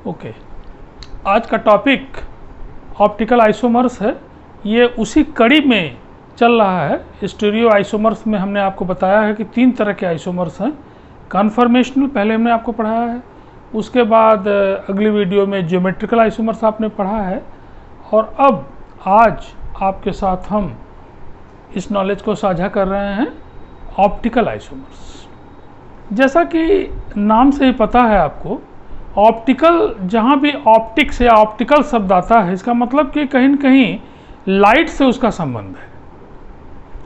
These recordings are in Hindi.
ओके, आज का टॉपिक ऑप्टिकल आइसोमर्स है। ये उसी कड़ी में चल रहा है। स्टीरियो आइसोमर्स में हमने आपको बताया है कि 3 तरह के आइसोमर्स हैं। कन्फर्मेशनल पहले हमने आपको पढ़ाया है, उसके बाद अगली वीडियो में ज्योमेट्रिकल आइसोमर्स आपने पढ़ा है, और अब आज आपके साथ हम इस नॉलेज को साझा कर रहे हैं ऑप्टिकल आइसोमर्स। जैसा कि नाम से ही पता है आपको, ऑप्टिकल, जहाँ भी ऑप्टिक्स या ऑप्टिकल शब्द आता है, इसका मतलब कि कहीं न कहीं लाइट से उसका संबंध है।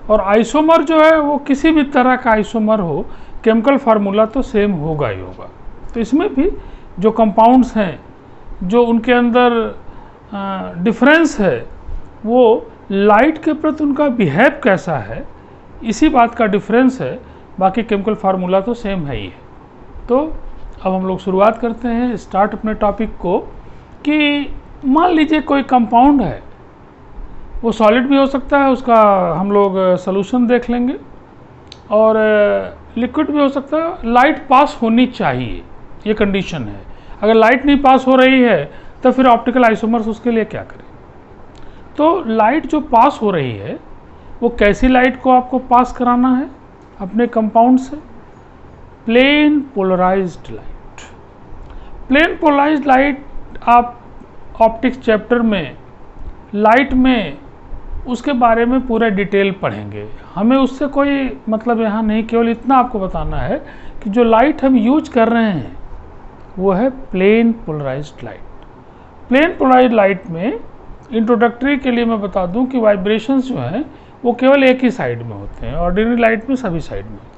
और आइसोमर जो है वो किसी भी तरह का आइसोमर हो, केमिकल फार्मूला तो सेम होगा ही होगा। तो इसमें भी जो कंपाउंड्स हैं, जो उनके अंदर डिफरेंस है, वो लाइट के प्रति उनका बिहेव कैसा है, इसी बात का डिफरेंस है। बाकी केमिकल फार्मूला तो सेम है ही है। तो अब हम लोग शुरुआत करते हैं, स्टार्ट अपने टॉपिक को, कि मान लीजिए कोई कंपाउंड है, वो सॉलिड भी हो सकता है, उसका हम लोग सॉल्यूशन देख लेंगे, और लिक्विड भी हो सकता है। लाइट पास होनी चाहिए, ये कंडीशन है। अगर लाइट नहीं पास हो रही है तो फिर ऑप्टिकल आइसोमर्स उसके लिए क्या करें। तो लाइट जो पास हो रही है, वो कैसी लाइट को आपको पास कराना है अपने कंपाउंड से? Plane polarised light. Plane polarised light आप ऑप्टिक्स चैप्टर में लाइट में उसके बारे में पूरा डिटेल पढ़ेंगे। हमें उससे कोई मतलब यहाँ नहीं, केवल इतना आपको बताना है कि जो लाइट हम यूज कर रहे हैं वो है plane polarised light. Plane polarised light में इंट्रोडक्टरी के लिए मैं बता दूं कि वाइब्रेशंस जो हैं वो केवल एक ही साइड में होते हैं, ऑर्डिनरी लाइट में सभी साइड में होते हैं।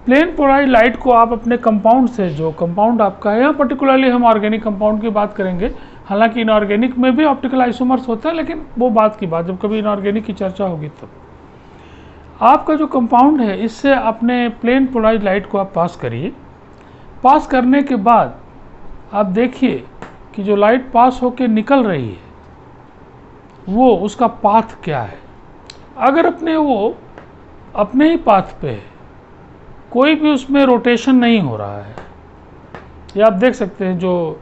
प्लेन पोलराइज्ड लाइट को आप अपने कंपाउंड से, जो कंपाउंड आपका है, यहाँ पर्टिकुलरली हम ऑर्गेनिक कंपाउंड की बात करेंगे, हालांकि इनऑर्गेनिक में भी ऑप्टिकल आइसोमर्स होता है, लेकिन वो बात की बात, जब कभी इनऑर्गेनिक की चर्चा होगी तब। आपका जो कंपाउंड है, इससे अपने प्लेन पोलराइज्ड लाइट को आप पास करिए। पास करने के बाद आप देखिए कि जो लाइट पास होकर निकल रही है वो उसका पाथ क्या है। अगर वो अपने ही पाथ पे है, कोई भी उसमें रोटेशन नहीं हो रहा है, ये आप देख सकते हैं। जो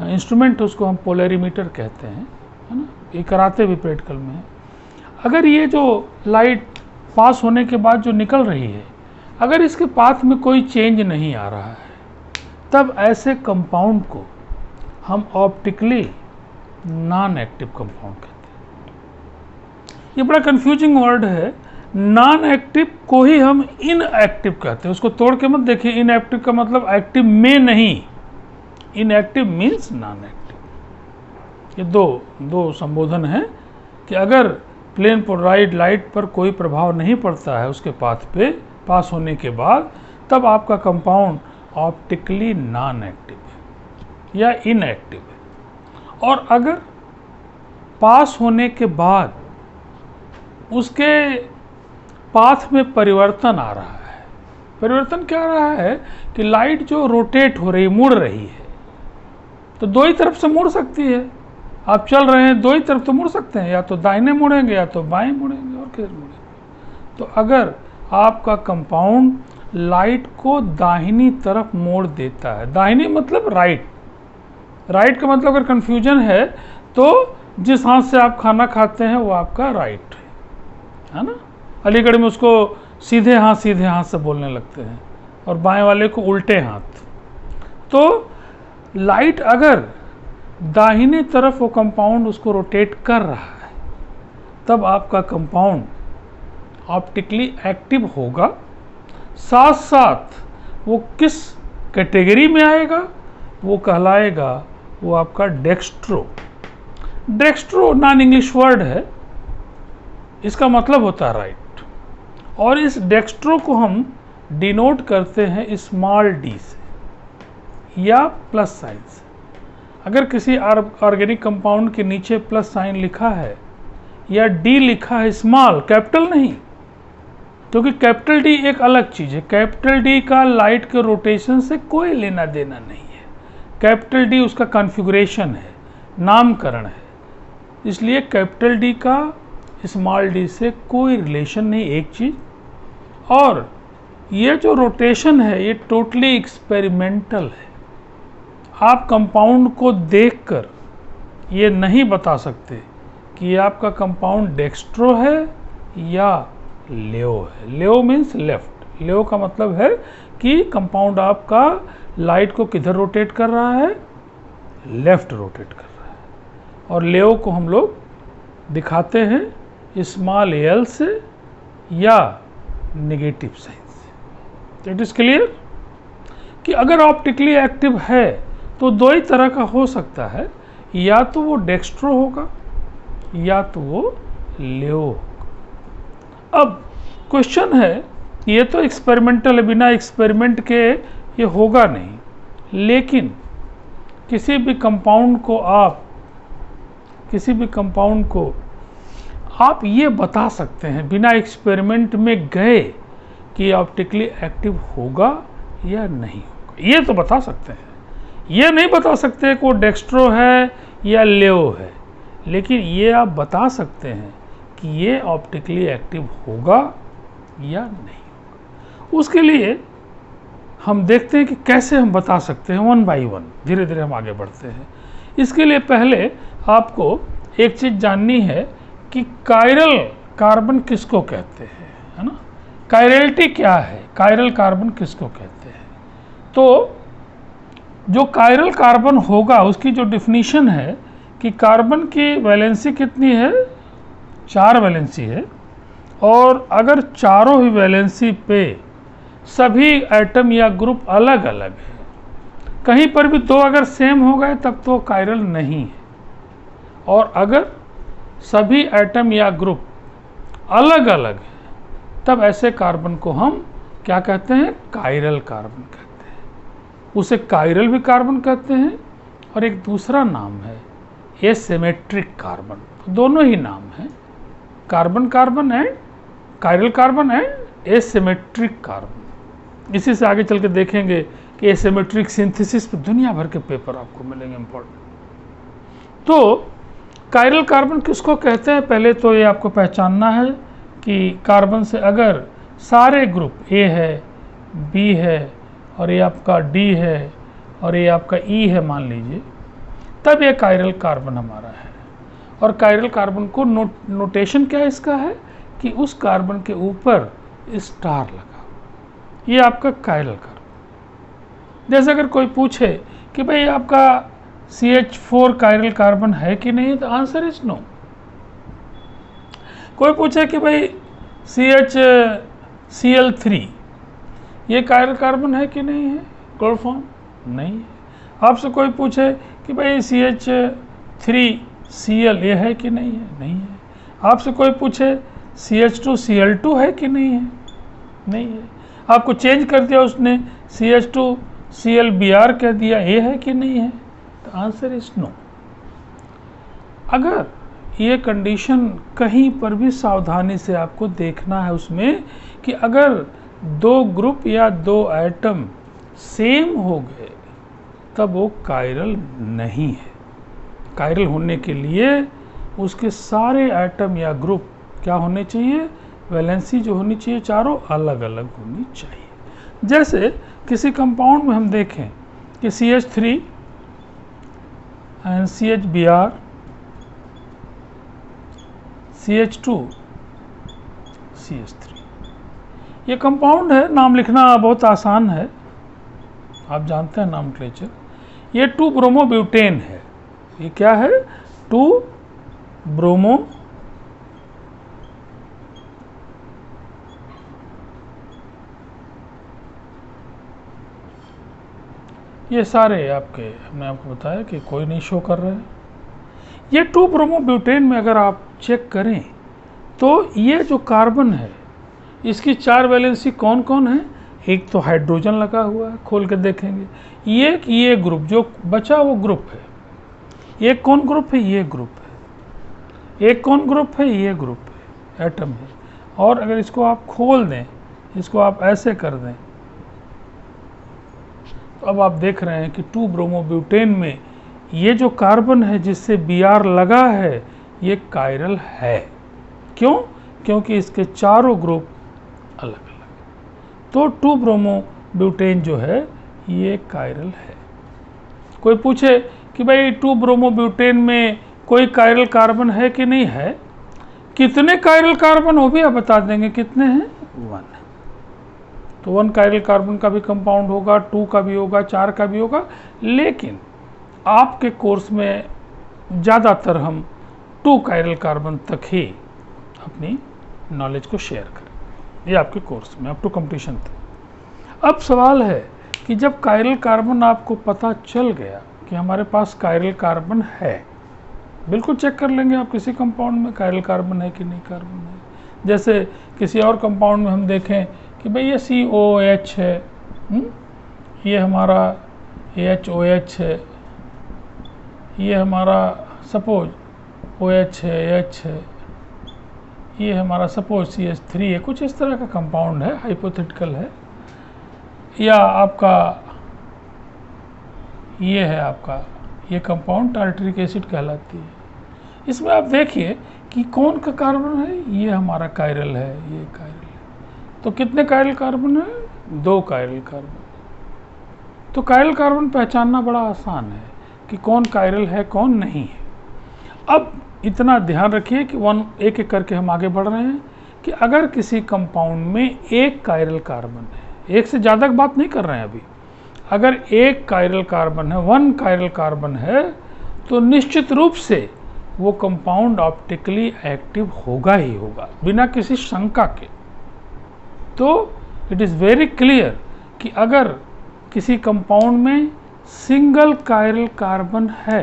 इंस्ट्रूमेंट है उसको हम पोलरीमीटर कहते हैं, है ना, ये कराते भी प्रैक्टिकल में है। अगर ये जो लाइट पास होने के बाद जो निकल रही है, अगर इसके पाथ में कोई चेंज नहीं आ रहा है, तब ऐसे कंपाउंड को हम ऑप्टिकली नॉन एक्टिव कंपाउंड कहते हैं। ये बड़ा कंफ्यूजिंग वर्ड है। नॉन एक्टिव को ही हम इनएक्टिव कहते हैं। उसको तोड़ के मत देखिए। इनएक्टिव का मतलब एक्टिव में नहीं, इनएक्टिव मीन्स नॉन एक्टिव। ये दो संबोधन है कि अगर प्लेन पोलराइज्ड लाइट पर कोई प्रभाव नहीं पड़ता है उसके पाथ पे पास होने के बाद, तब आपका कंपाउंड ऑप्टिकली नॉन एक्टिव है या इनएक्टिव है। और अगर पास होने के बाद उसके पाथ में परिवर्तन आ रहा है, परिवर्तन क्या आ रहा है कि लाइट जो रोटेट हो रही, मुड़ रही है, तो दो ही तरफ से मुड़ सकती है। आप चल रहे हैं, दो ही तरफ तो मुड़ सकते हैं, या तो दाहिने मुड़ेंगे या तो बाएं मुड़ेंगे, और किधर मुड़ेंगे। तो अगर आपका कंपाउंड लाइट को दाहिनी तरफ मोड़ देता है, दाहिनी मतलब राइट, राइट का मतलब अगर कन्फ्यूजन है तो जिस हाथ से आप खाना खाते हैं वो आपका राइट है ना। अलीगढ़ में उसको सीधे हाथ से बोलने लगते हैं, और बाएं वाले को उल्टे हाथ। तो लाइट अगर दाहिनी तरफ वो कंपाउंड उसको रोटेट कर रहा है, तब आपका कंपाउंड ऑप्टिकली एक्टिव होगा। साथ साथ वो किस कैटेगरी में आएगा, वो कहलाएगा, वो आपका dextro. Dextro non English word है, इसका मतलब होता है राइट। और इस डेक्स्ट्रो को हम डिनोट करते हैं स्मॉल डी से या प्लस साइन से। अगर किसी ऑर्गेनिक कंपाउंड के नीचे प्लस साइन लिखा है या डी लिखा है, स्मॉल, कैपिटल नहीं, क्योंकि कैपिटल डी एक अलग चीज़ है। कैपिटल डी का लाइट के रोटेशन से कोई लेना देना नहीं है। कैपिटल डी उसका कॉन्फ़िगरेशन है, नामकरण है, इसलिए कैपिटल डी का स्मॉल डी से कोई रिलेशन नहीं, एक चीज़। और ये जो रोटेशन है ये टोटली एक्सपेरिमेंटल है, आप कंपाउंड को देखकर ये नहीं बता सकते कि ये आपका कंपाउंड डेक्स्ट्रो है या लेओ है। लेओ मीन्स लेफ्ट। लेओ का मतलब है कि कंपाउंड आपका लाइट को किधर रोटेट कर रहा है, लेफ्ट रोटेट कर रहा है। और लेओ को हम लोग दिखाते हैं स्मॉल एल से या नेगेटिव साइन से। इट इज़ क्लियर कि अगर ऑप्टिकली एक्टिव है तो दो ही तरह का हो सकता है, या तो वो डेक्स्ट्रो होगा या तो वो लेओ होगा। अब क्वेश्चन है, ये तो एक्सपेरिमेंटल है, बिना एक्सपेरिमेंट के ये होगा नहीं, लेकिन किसी भी कंपाउंड को आप ये बता सकते हैं बिना एक्सपेरिमेंट में गए कि ऑप्टिकली एक्टिव होगा या नहीं होगा। ये तो बता सकते हैं, ये नहीं बता सकते कि वो डेक्स्ट्रो है या लेओ है, लेकिन ये आप बता सकते हैं कि ये ऑप्टिकली एक्टिव होगा या नहीं होगा। उसके लिए हम देखते हैं कि कैसे हम बता सकते हैं, वन बाय वन धीरे धीरे हम आगे बढ़ते हैं। इसके लिए पहले आपको एक चीज़ जाननी है कि कायरल कार्बन किसको कहते हैं, है ना। कायरलिटी क्या है, कायरल कार्बन किसको कहते हैं। तो जो कायरल कार्बन होगा उसकी जो डिफिनीशन है कि कार्बन की वैलेंसी कितनी है, 4 वैलेंसी है, और अगर चारों ही वैलेंसी पे सभी एटम या ग्रुप अलग अलग है, कहीं पर भी दो अगर सेम हो गए तब तो कायरल नहीं है, और अगर सभी एटम या ग्रुप अलग अलग है तब ऐसे कार्बन को हम क्या कहते हैं, कायरल कार्बन कहते हैं। उसे कायरल भी कार्बन कहते हैं, और एक दूसरा नाम है एसिमेट्रिक कार्बन। तो दोनों ही नाम हैं, carbon carbon and chiral carbon and asymmetric carbon. इसी से आगे चल के देखेंगे कि एसिमेट्रिक सिंथेसिस पे दुनिया भर के पेपर आपको मिलेंगे इंपॉर्टेंट। तो कायरल कार्बन किसको कहते हैं, पहले तो ये आपको पहचानना है कि कार्बन से अगर सारे ग्रुप ए है, बी है, और ये आपका डी है, और ये आपका ई है मान लीजिए, तब ये कायरल कार्बन हमारा है। और कायरल कार्बन को नोटेशन क्या इसका है कि उस कार्बन के ऊपर स्टार लगा, ये आपका कायरल कार्बन। जैसे अगर कोई पूछे कि भाई आपका CH4 कायरल कार्बन है कि नहीं, तो आंसर इज नो। कोई पूछे कि भाई CHCl3 ये कायरल कार्बन है कि नहीं है, क्लोरोफॉर्म नहीं है। आपसे कोई पूछे कि भाई CH3Cl ये है कि नहीं है, नहीं है। आपसे कोई पूछे CH2Cl2 है कि नहीं है, नहीं है। आपको चेंज कर दिया उसने, CH2ClBr कह दिया, ये है कि नहीं है, तो आंसर इज नो। अगर ये कंडीशन कहीं पर भी सावधानी से आपको देखना है उसमें कि अगर दो ग्रुप या दो एटम सेम हो गए तब वो कायरल नहीं है। कायरल होने के लिए उसके सारे एटम या ग्रुप क्या होने चाहिए, वैलेंसी जो होनी चाहिए चारों अलग अलग होनी चाहिए। जैसे किसी कंपाउंड में हम देखें कि CH3 and CHBr, CH2 CH3, ये कंपाउंड है, नाम लिखना बहुत आसान है, आप जानते हैं नॉमेनक्लेचर। ये 2-ब्रोमोब्यूटेन है। ये क्या है, 2-ब्रोमो ये सारे आपके, हमने आपको बताया कि कोई नहीं शो कर रहे हैं। ये 2-ब्रोमोब्यूटेन में अगर आप चेक करें तो ये जो कार्बन है इसकी 4 वैलेंसी कौन कौन है। एक तो हाइड्रोजन लगा हुआ है, खोल के देखेंगे। ये ग्रुप जो बचा वो ग्रुप है। एक कौन ग्रुप है, ये ग्रुप है। एक कौन ग्रुप है, ये ग्रुप है, एटम है। और अगर इसको आप खोल दें, इसको आप ऐसे कर दें, तो अब आप देख रहे हैं कि 2-ब्रोमोब्यूटेन में ये जो कार्बन है जिससे Br लगा है ये कायरल है। क्यों, क्योंकि इसके चारों ग्रुप अलग अलग। तो 2-ब्रोमोब्यूटेन जो है ये कायरल है। कोई पूछे कि भाई 2 ब्रोमोब्यूटेन में कोई कायरल कार्बन है कि नहीं है, कितने कायरल कार्बन हो भी आप बता देंगे, कितने हैं, 1। तो 1 कायरल कार्बन का भी कंपाउंड होगा, 2 का भी होगा, 4 का भी होगा, लेकिन आपके कोर्स में ज़्यादातर हम 2 कायरल कार्बन तक ही अपनी नॉलेज को शेयर करें, ये आपके कोर्स में अप टू कंप्लीशन तक। अब सवाल है कि जब कायरल कार्बन आपको पता चल गया कि हमारे पास कायरल कार्बन है, बिल्कुल चेक कर लेंगे आप किसी कंपाउंड में कायरल कार्बन है कि नहीं कार्बन है। जैसे किसी और कंपाउंड में हम देखें कि भाई ये COH है, ये हमारा HOH है, ये हमारा सपोज OH है, H है, ये हमारा सपोज CH3 है, कुछ इस तरह का कंपाउंड है, हाइपोथेटिकल है। या आपका ये है, आपका ये कंपाउंड टार्टरिक एसिड कहलाती है। इसमें आप देखिए कि कौन का कार्बन है, ये हमारा कायरल है, ये कायरल है। तो कितने कायरल कार्बन है, 2 कायरल कार्बन। तो कायरल कार्बन पहचानना बड़ा आसान है कि कौन कायरल है कौन नहीं है। अब इतना ध्यान रखिए कि एक एक करके हम आगे बढ़ रहे हैं कि अगर किसी कंपाउंड में 1 कायरल कार्बन है, एक से ज़्यादा की बात नहीं कर रहे हैं अभी, अगर 1 कायरल कार्बन है, 1 कायरल कार्बन है, तो निश्चित रूप से वो कंपाउंड ऑप्टिकली एक्टिव होगा ही होगा, बिना किसी शंका के। तो इट इज़ वेरी क्लियर कि अगर किसी कंपाउंड में सिंगल कायरल कार्बन है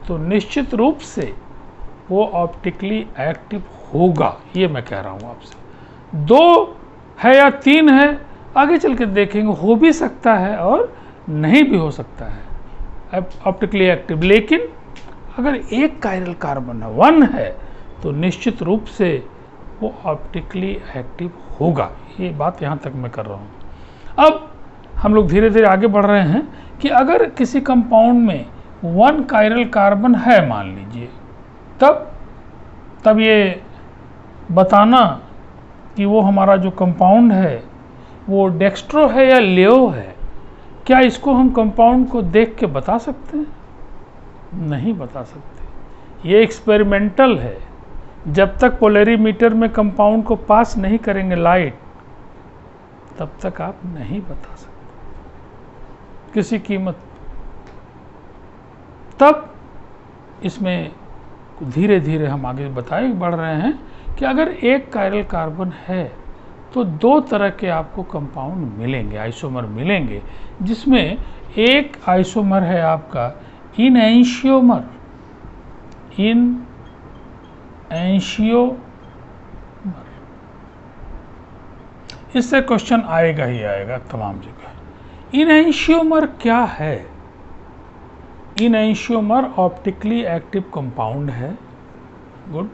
तो निश्चित रूप से वो ऑप्टिकली एक्टिव होगा, ये मैं कह रहा हूँ आपसे। 2 है या 3 है, आगे चल के देखेंगे, हो भी सकता है और नहीं भी हो सकता है ऑप्टिकली एक्टिव। लेकिन अगर 1 कायरल कार्बन है, 1 है, तो निश्चित रूप से वो ऑप्टिकली एक्टिव होगा। ये बात यहाँ तक मैं कर रहा हूँ। अब हम लोग धीरे धीरे आगे बढ़ रहे हैं कि अगर किसी कंपाउंड में 1 कायरल कार्बन है मान लीजिए, तब ये बताना कि वो हमारा जो कंपाउंड है वो डेक्स्ट्रो है या लेओ है, क्या इसको हम कंपाउंड को देख के बता सकते हैं? नहीं बता सकते। ये एक्सपेरिमेंटल है। जब तक पोलरीमीटर में कंपाउंड को पास नहीं करेंगे लाइट, तब तक आप नहीं बता सकते किसी कीमत। तब इसमें धीरे धीरे हम आगे बढ़ रहे हैं कि अगर 1 कायरल कार्बन है तो 2 तरह के आपको कंपाउंड मिलेंगे, आइसोमर मिलेंगे, जिसमें एक आइसोमर है आपका इनएंशियोमर। इससे क्वेश्चन आएगा ही आएगा तमाम जगह। इनएंशियोमर क्या है? इनएंशियोमर ऑप्टिकली एक्टिव कंपाउंड है। गुड।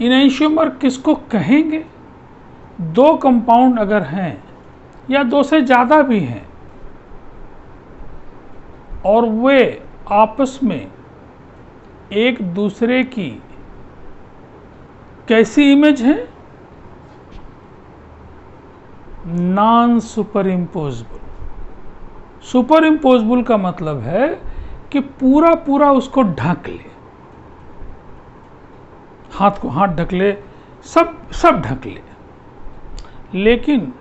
इनएंशियोमर किसको कहेंगे? 2 कंपाउंड अगर हैं या 2 से ज़्यादा भी हैं और वे आपस में एक दूसरे की कैसी इमेज है? Non super imposable. Super imposable का मतलब है कि पूरा पूरा उसको ढक ले, हाथ को हाथ ढक ले, सब ढक ले। लेकिन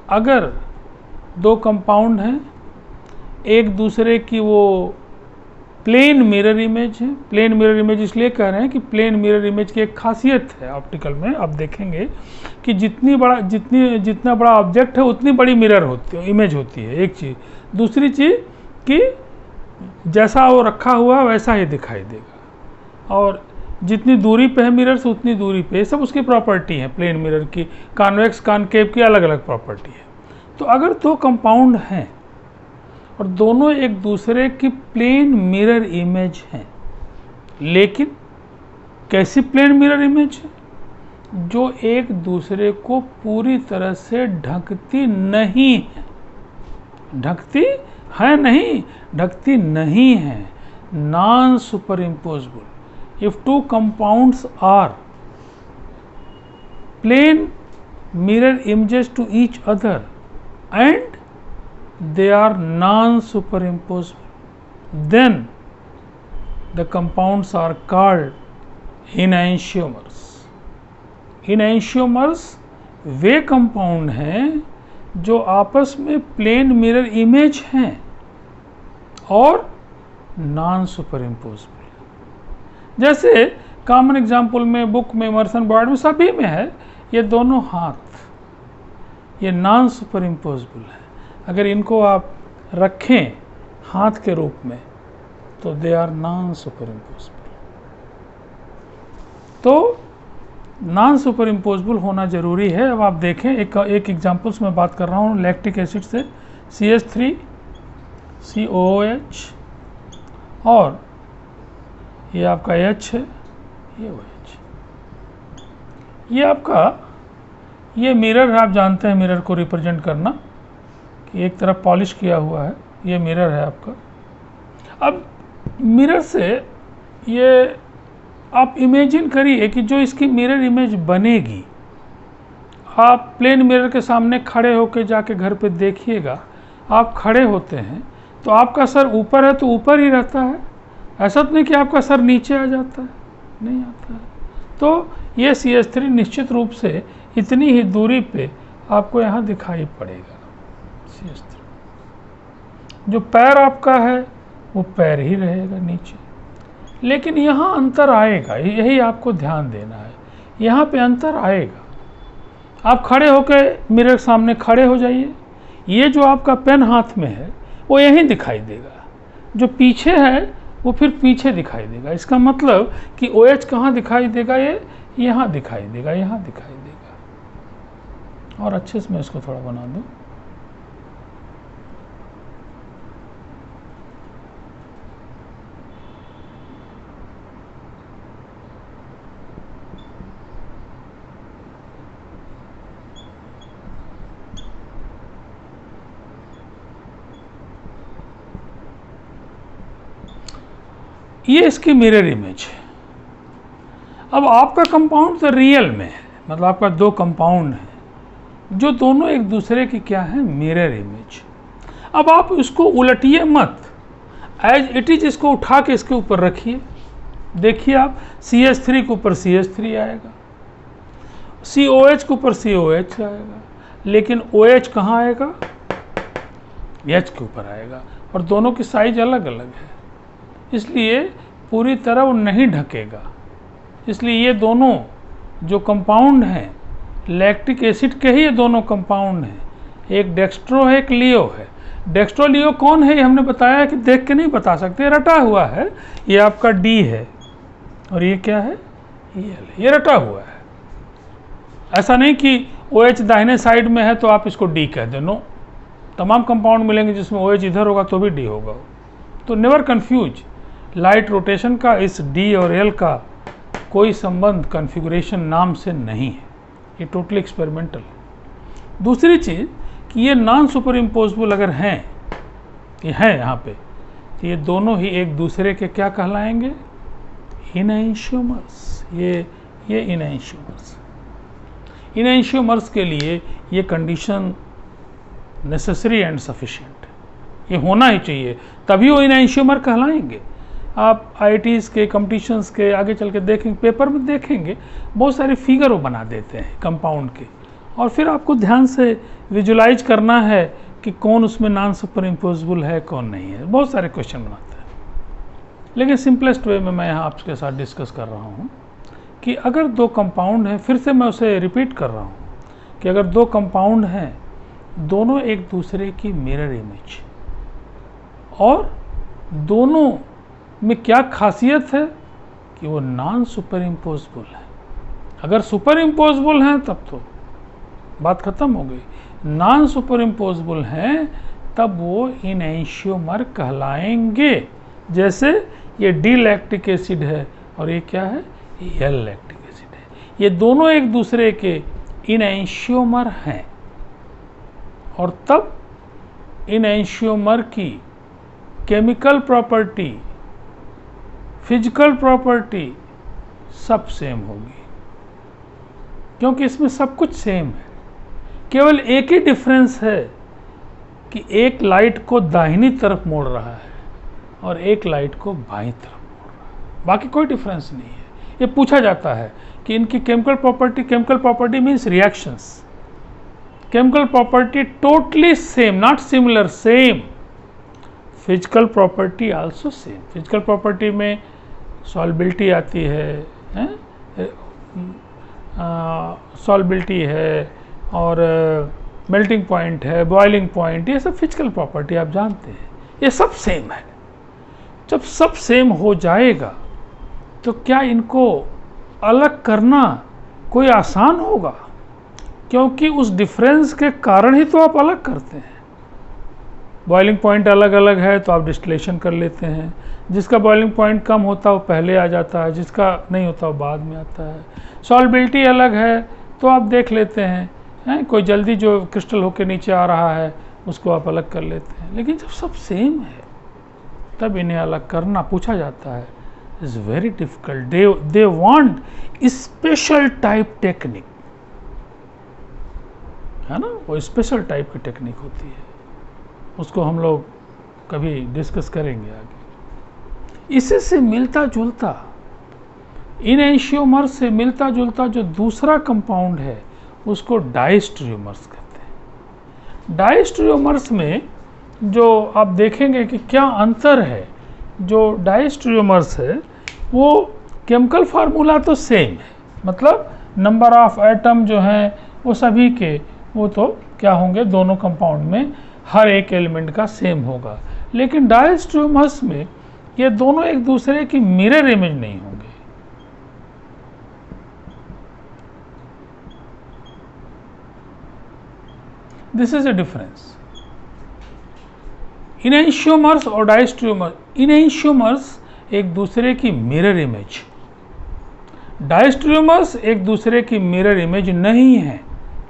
अगर 2 कंपाउंड हैं, एक दूसरे की वो प्लेन मिरर इमेज है। प्लेन मिरर इमेज इसलिए कह रहे हैं कि प्लेन मिरर इमेज की एक खासियत है ऑप्टिकल में, आप देखेंगे कि जितना बड़ा ऑब्जेक्ट है उतनी बड़ी मिरर होती है, इमेज होती है, एक चीज़। दूसरी चीज़ कि जैसा वो रखा हुआ वैसा ही दिखाई देगा, और जितनी दूरी पे है मिरर से उतनी दूरी पे, सब उसकी प्रॉपर्टी है प्लेन मिरर की। कॉन्वेक्स कॉनकेव की अलग अलग प्रॉपर्टी है। तो अगर 2 कंपाउंड हैं और दोनों एक दूसरे की प्लेन मिरर इमेज हैं, लेकिन कैसी प्लेन मिरर इमेज है? जो एक दूसरे को पूरी तरह से ढकती नहीं है। ढकती है नहीं, ढकती नहीं है। Non super imposable. If 2 compounds are plane mirror images to each other and they are non-superimposable, then the compounds are called enantiomers. enantiomers way compound हैं जो आपस में प्लेन मिरर इमेज हैं और नॉन सुपर इम्पोजेबल। जैसे कॉमन एग्जाम्पल में, बुक में, इमर्सन बॉर्ड में, सभी में है, ये दोनों हाथ, ये नॉन सुपर इम्पोजेबल है। अगर इनको आप रखें हाथ के रूप में तो they are non superimposable. तो नॉन सुपर इम्पोजेबल होना जरूरी है। अब आप देखें, एक एग्जाम्पल्स में बात कर रहा हूँ लैक्टिक एसिड से, CH3 COOH और ये आपका H है, ये OH, ये आपका ये मिरर है। आप जानते हैं मिरर को रिप्रेजेंट करना कि एक तरफ पॉलिश किया हुआ है, ये मिरर है आपका। अब मिरर से ये आप इमेजिन करिए कि जो इसकी मिरर इमेज बनेगी, आप प्लेन मिरर के सामने खड़े होकर जाके घर पे देखिएगा। आप खड़े होते हैं तो आपका सर ऊपर है तो ऊपर ही रहता है, ऐसा तो नहीं कि आपका सर नीचे आ जाता है, नहीं आता है। तो ये CH3 निश्चित रूप से इतनी ही दूरी पे आपको यहाँ दिखाई पड़ेगा। CH3 जो पैर आपका है वो पैर ही रहेगा नीचे, लेकिन यहाँ अंतर आएगा, यही आपको ध्यान देना है, यहाँ पे अंतर आएगा। आप खड़े होकर मिरर के सामने खड़े हो जाइए, ये जो आपका पेन हाथ में है वो यहीं दिखाई देगा, जो पीछे है वो फिर पीछे दिखाई देगा। इसका मतलब कि OH कहाँ दिखाई देगा, ये यहाँ दिखाई देगा, यहाँ दिखाई देगा। और अच्छे से मैं इसको थोड़ा बना दूँ। ये इसकी मिरर इमेज है। अब आपका कंपाउंड तो रियल में है, मतलब आपका दो कंपाउंड है जो दोनों एक दूसरे की क्या है, मिरर इमेज। अब आप इसको उलटिए मत, एज इट इज इसको उठा के इसके ऊपर रखिए। देखिए आप CH3 के ऊपर CH3 आएगा, COH के ऊपर COH आएगा, लेकिन OH कहाँ आएगा, H के ऊपर आएगा। और दोनों की साइज अलग अलग है, इसलिए पूरी तरह वो नहीं ढकेगा। इसलिए ये दोनों जो कंपाउंड हैं लैक्टिक एसिड के ही ये दोनों कंपाउंड हैं, एक डेक्स्ट्रो है, एक लियो है। डेक्स्ट्रो लियो कौन है ये हमने बताया कि देख के नहीं बता सकते, रटा हुआ है। ये आपका D है और ये क्या है, L, ये रटा हुआ है। ऐसा नहीं कि OH दाहिने साइड में है तो आप इसको D कह दे, नो। तमाम कंपाउंड मिलेंगे जिसमें OH इधर होगा तो भी D होगा। तो नेवर कंफ्यूज, लाइट रोटेशन का इस D और L का कोई संबंध कॉन्फ़िगरेशन नाम से नहीं है, ये टोटली एक्सपेरिमेंटल है। दूसरी चीज़ कि ये नॉन सुपर इम्पोजेबल अगर हैं, ये हैं यहाँ पे, तो ये दोनों ही एक दूसरे के क्या कहलाएंगे, इनैंशियोमर्स। ये इनैंशियोमर्स। इनैंशियोमर्स के लिए ये कंडीशन नेसेसरी एंड सफिशिएंट, ये होना ही चाहिए, तभी वो इनैंशियोमर कहलाएंगे। आप IITs के कॉम्पिटिशन्स के आगे चल के देखेंगे, पेपर में देखेंगे, बहुत सारे फिगर वो बना देते हैं कंपाउंड के, और फिर आपको ध्यान से विजुलाइज करना है कि कौन उसमें नॉन सुपर इम्पोजेबल है, कौन नहीं है। बहुत सारे क्वेश्चन बनाते हैं, लेकिन सिंपलेस्ट वे में मैं यहाँ आपके साथ डिस्कस कर रहा हूँ कि अगर दो कंपाउंड हैं, फिर से मैं उसे रिपीट कर रहा हूँ कि अगर दो कंपाउंड हैं, दोनों एक दूसरे की मिरर इमेज, और दोनों में क्या खासियत है कि वो नॉन सुपर इम्पोजेबल है। अगर सुपर इम्पोजेबल हैं तब तो बात खत्म हो गई, नॉन सुपर इम्पोजेबल हैं तब वो इनैंशियोमर कहलाएंगे। जैसे ये D लैक्टिक एसिड है और ये क्या है, L लैक्टिक एसिड है, ये दोनों एक दूसरे के इनैंशियोमर हैं, और तब इनैंशियोमर की केमिकल प्रॉपर्टी, फिजिकल प्रॉपर्टी सब सेम होगी, क्योंकि इसमें सब कुछ सेम है। केवल एक ही डिफरेंस है कि एक लाइट को दाहिनी तरफ मोड़ रहा है और एक लाइट को बाईं तरफ मोड़ रहा है, बाकी कोई डिफरेंस नहीं है। ये पूछा जाता है कि इनकी chemical property means reactions, chemical property totally same, not similar, same. Physical property also same. Physical property में सॉल्बिलिटी आती है, सॉल्बिलिटी है और मेल्टिंग पॉइंट है, बॉइलिंग पॉइंट, ये सब फिजिकल प्रॉपर्टी आप जानते हैं, ये सब सेम है। जब सब सेम हो जाएगा तो क्या इनको अलग करना कोई आसान होगा? क्योंकि उस डिफरेंस के कारण ही तो आप अलग करते हैं। बॉइलिंग पॉइंट अलग अलग है तो आप डिस्टिलेशन कर लेते हैं, जिसका बॉइलिंग पॉइंट कम होता है वो पहले आ जाता है, जिसका नहीं होता वो बाद में आता है। सॉल्बिलिटी अलग है तो आप देख लेते हैं, कोई जल्दी जो क्रिस्टल होकर नीचे आ रहा है उसको आप अलग कर लेते हैं। लेकिन जब सब सेम है तब इन्हें अलग करना पूछा जाता है, is very difficult. They want special type technique, है ना, वो स्पेशल टाइप की टेक्निक होती है, उसको हम लोग कभी डिस्कस करेंगे आगे। इसी से मिलता जुलता, इन एंशियोमर्स से मिलता जुलता जो दूसरा कंपाउंड है उसको डायस्टेरियोमर्स कहते हैं। डायस्टेरियोमर्स में जो आप देखेंगे कि क्या अंतर है, जो डायस्टेरियोमर्स है वो केमिकल फार्मूला तो सेम है, मतलब नंबर ऑफ एटम जो हैं वो सभी के वो तो क्या होंगे, दोनों कंपाउंड में हर एक एलिमेंट का सेम होगा। लेकिन डायस्टेरियोमर्स में ये दोनों एक दूसरे की मिरर इमेज नहीं होंगे। This is a difference. Enantiomers और डायस्टेरियोमर्स, इनएंशियोमर्स एक दूसरे की मिरर इमेज, डायस्टेरियोमर्स एक दूसरे की मिरर इमेज नहीं है,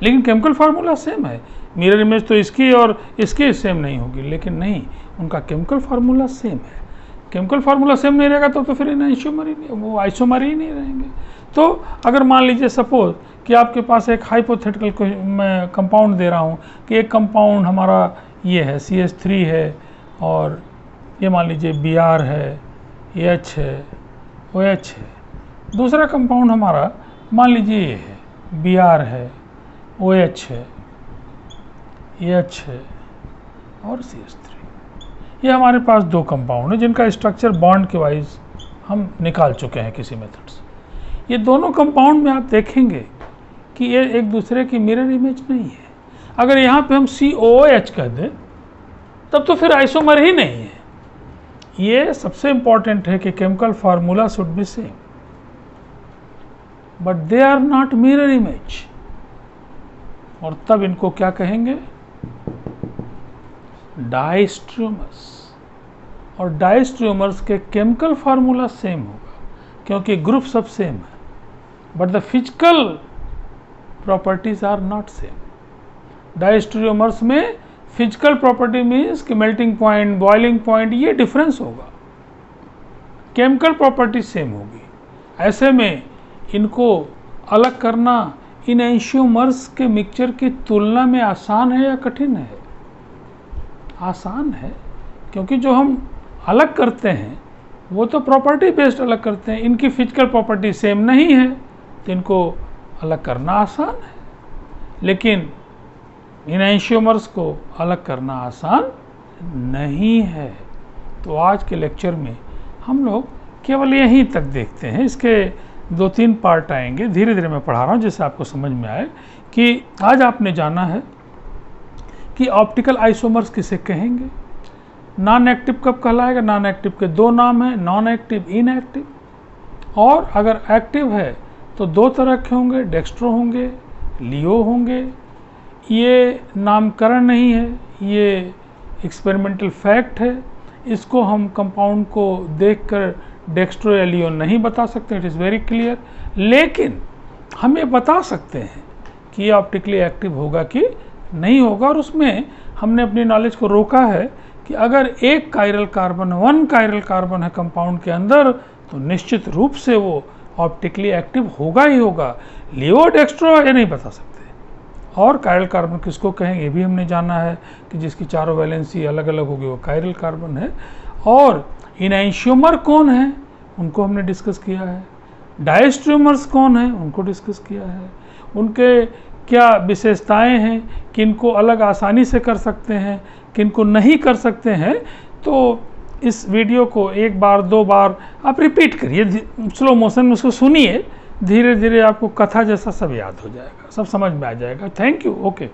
लेकिन केमिकल फार्मूला सेम है। मिरर इमेज तो इसकी और इसकी सेम नहीं होगी, लेकिन नहीं, उनका केमिकल फार्मूला सेम है। केमिकल फार्मूला सेम नहीं रहेगा तो फिर इनएंशियोमर ही नहीं, वो आइसोमर ही नहीं रहेंगे। तो अगर मान लीजिए सपोज कि आपके पास एक हाइपोथेटिकल मैं कंपाउंड दे रहा हूँ कि एक कंपाउंड हमारा ये है CH3 है और ये मान लीजिए Br है, H है, OH है। दूसरा कंपाउंड हमारा मान लीजिए ये है, Br है, OH है, H है और CH3। ये हमारे पास दो कंपाउंड है जिनका स्ट्रक्चर बॉन्ड के वाइज हम निकाल चुके हैं किसी मेथड से। ये दोनों कंपाउंड में आप देखेंगे कि ये एक दूसरे की मिरर इमेज नहीं है। अगर यहाँ पे हम COOH कह दें तब तो फिर आइसोमर ही नहीं है। ये सबसे इंपॉर्टेंट है कि chemical formula should be same, but they are not mirror image. और तब इनको क्या कहेंगे, डायस्टेरियोमर्स। और डायस्टेरियोमर्स के केमिकल फार्मूला सेम होगा क्योंकि ग्रुप सब सेम है, but the physical properties are not same. Diastereomers में फिजिकल प्रॉपर्टी मीन्स कि मेल्टिंग पॉइंट, बॉइलिंग पॉइंट, ये डिफरेंस होगा, केमिकल प्रॉपर्टी सेम होगी। ऐसे में इनको अलग करना इन एंशियोमर्स के मिक्सचर की तुलना में आसान है या कठिन है? आसान है, क्योंकि जो हम अलग करते हैं वो तो प्रॉपर्टी बेस्ड अलग करते हैं, इनकी फिजिकल प्रॉपर्टी सेम नहीं है तो इनको अलग करना आसान है। लेकिन इन एंशियोमर्स को अलग करना आसान नहीं है। तो आज के लेक्चर में हम लोग केवल यहीं तक देखते हैं, इसके 2-3 पार्ट आएंगे, धीरे धीरे मैं पढ़ा रहा हूँ जिससे आपको समझ में आए कि आज आपने जाना है कि ऑप्टिकल आइसोमर्स किसे कहेंगे, नॉन एक्टिव कब कहलाएगा। नॉन एक्टिव के दो नाम हैं, नॉन एक्टिव, इनएक्टिव। और अगर एक्टिव है तो दो तरह के होंगे, डेक्स्ट्रो होंगे, लियो होंगे। ये नामकरण नहीं है, ये एक्सपेरिमेंटल फैक्ट है। इसको हम कंपाउंड को देखकर डेक्स्ट्रो या लियो नहीं बता सकते, इट इज़ वेरी क्लियर। लेकिन हम ये बता सकते हैं कि ये ऑप्टिकली एक्टिव होगा कि नहीं होगा, और उसमें हमने अपनी नॉलेज को रोका है कि अगर एक कायरल कार्बन, 1 कायरल कार्बन है कंपाउंड के अंदर तो निश्चित रूप से वो ऑप्टिकली एक्टिव होगा ही होगा। लियो, डेक्स्ट्रो ये नहीं बता सकते। और कायरल कार्बन किसको कहेंगे ये भी हमने जाना है कि जिसकी चारों वैलेंसी अलग अलग होगी वो कायरल कार्बन है। और इनैंशियोमर कौन है उनको हमने डिस्कस किया है, डायस्ट्रोमर्स कौन है उनको डिस्कस किया है, उनके क्या विशेषताएं हैं, किनको अलग आसानी से कर सकते हैं, किनको नहीं कर सकते हैं। तो इस वीडियो को एक बार दो बार आप रिपीट करिए, स्लो मोशन में उसको सुनिए, धीरे धीरे आपको कथा जैसा सब याद हो जाएगा, सब समझ में आ जाएगा। Thank you. ओके।